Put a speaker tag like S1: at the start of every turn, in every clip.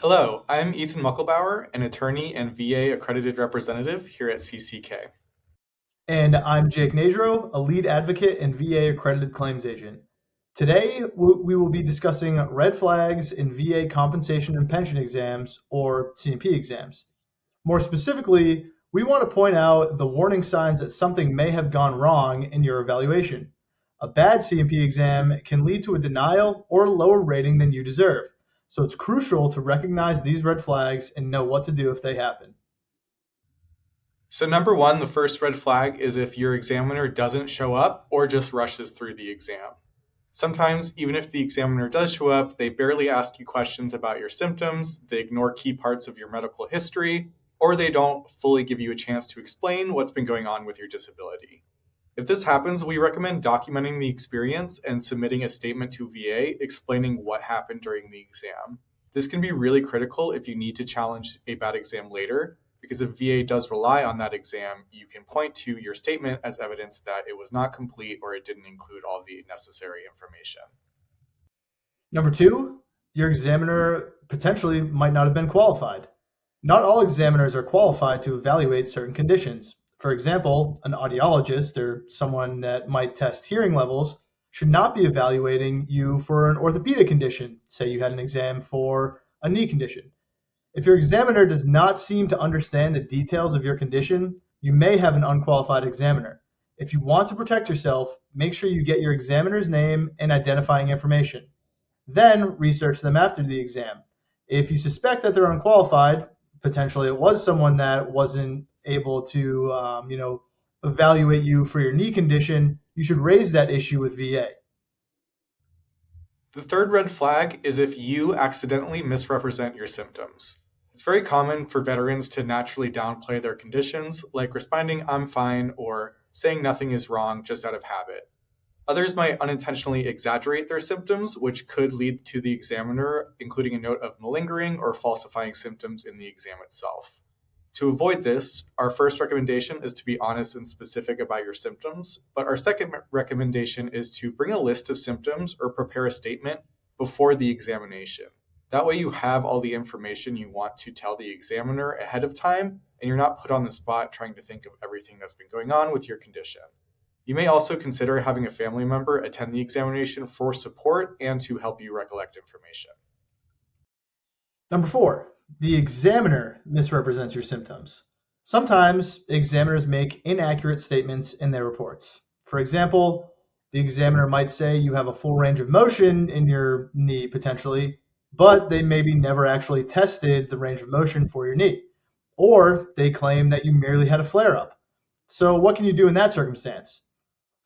S1: Hello, I'm Ethan Muckelbauer, an attorney and VA accredited representative here at CCK.
S2: And I'm Jake Nadro, a lead advocate and VA accredited claims agent. Today, we will be discussing red flags in VA compensation and pension exams, or C&P exams. More specifically, we want to point out the warning signs that something may have gone wrong in your evaluation. A bad C&P exam can lead to a denial or lower rating than you deserve. So it's crucial to recognize these red flags and know what to do if they happen.
S1: So number one, the first red flag is if your examiner doesn't show up or just rushes through the exam. Sometimes, even if the examiner does show up, they barely ask you questions about your symptoms, they ignore key parts of your medical history, or they don't fully give you a chance to explain what's been going on with your disability. If this happens, we recommend documenting the experience and submitting a statement to VA explaining what happened during the exam. This can be really critical if you need to challenge a bad exam later, because if VA does rely on that exam, you can point to your statement as evidence that it was not complete or it didn't include all the necessary information.
S2: Number two, your examiner potentially might not have been qualified. Not all examiners are qualified to evaluate certain conditions. For example, an audiologist or someone that might test hearing levels should not be evaluating you for an orthopedic condition. Say you had an exam for a knee condition. If your examiner does not seem to understand the details of your condition, you may have an unqualified examiner. If you want to protect yourself, make sure you get your examiner's name and identifying information. Then research them after the exam. If you suspect that they're unqualified, potentially it was someone that wasn't able to evaluate you for your knee condition, you should raise that issue with VA.
S1: The third red flag is if you accidentally misrepresent your symptoms. It's very common for veterans to naturally downplay their conditions, like responding, "I'm fine," or saying nothing is wrong just out of habit. Others might unintentionally exaggerate their symptoms, which could lead to the examiner including a note of malingering or falsifying symptoms in the exam itself. To avoid this, our first recommendation is to be honest and specific about your symptoms, but our second recommendation is to bring a list of symptoms or prepare a statement before the examination. That way you have all the information you want to tell the examiner ahead of time, and you're not put on the spot trying to think of everything that's been going on with your condition. You may also consider having a family member attend the examination for support and to help you recollect information.
S2: Number four, the examiner misrepresents your symptoms. Sometimes examiners make inaccurate statements in their reports. For example, the examiner might say you have a full range of motion in your knee potentially, but they maybe never actually tested the range of motion for your knee. Or they claim that you merely had a flare-up. So what can you do in that circumstance?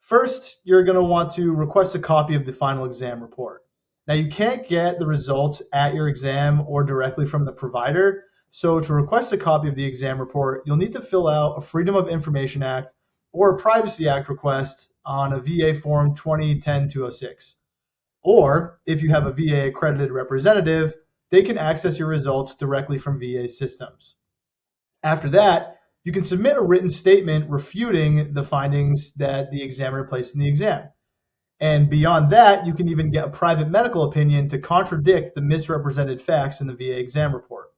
S2: First, you're going to want to request a copy of the final exam report. Now, you can't get the results at your exam or directly from the provider, so to request a copy of the exam report, you'll need to fill out a Freedom of Information Act or a Privacy Act request on a VA Form 2010-206. Or, if you have a VA accredited representative, they can access your results directly from VA systems. After that, you can submit a written statement refuting the findings that the examiner placed in the exam. And beyond that, you can even get a private medical opinion to contradict the misrepresented facts in the VA exam report.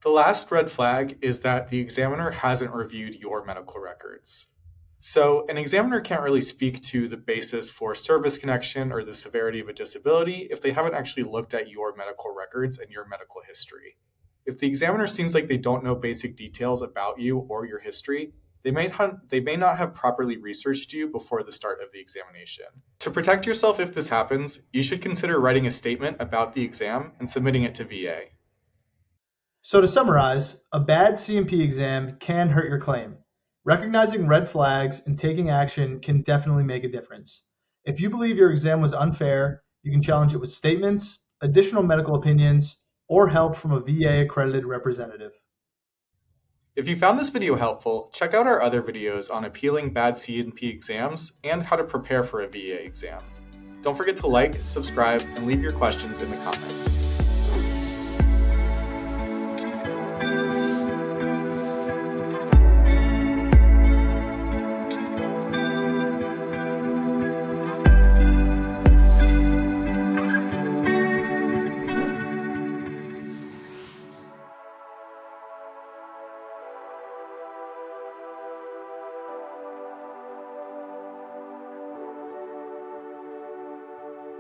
S1: The last red flag is that the examiner hasn't reviewed your medical records. So an examiner can't really speak to the basis for service connection or the severity of a disability if they haven't actually looked at your medical records and your medical history. If the examiner seems like they don't know basic details about you or your history, they may not have properly researched you before the start of the examination. To protect yourself if this happens, you should consider writing a statement about the exam and submitting it to VA.
S2: So to summarize, a bad C&P exam can hurt your claim. Recognizing red flags and taking action can definitely make a difference. If you believe your exam was unfair, you can challenge it with statements, additional medical opinions, or help from a VA accredited representative.
S1: If you found this video helpful, check out our other videos on appealing bad C&P exams and how to prepare for a VA exam. Don't forget to like, subscribe, and leave your questions in the comments.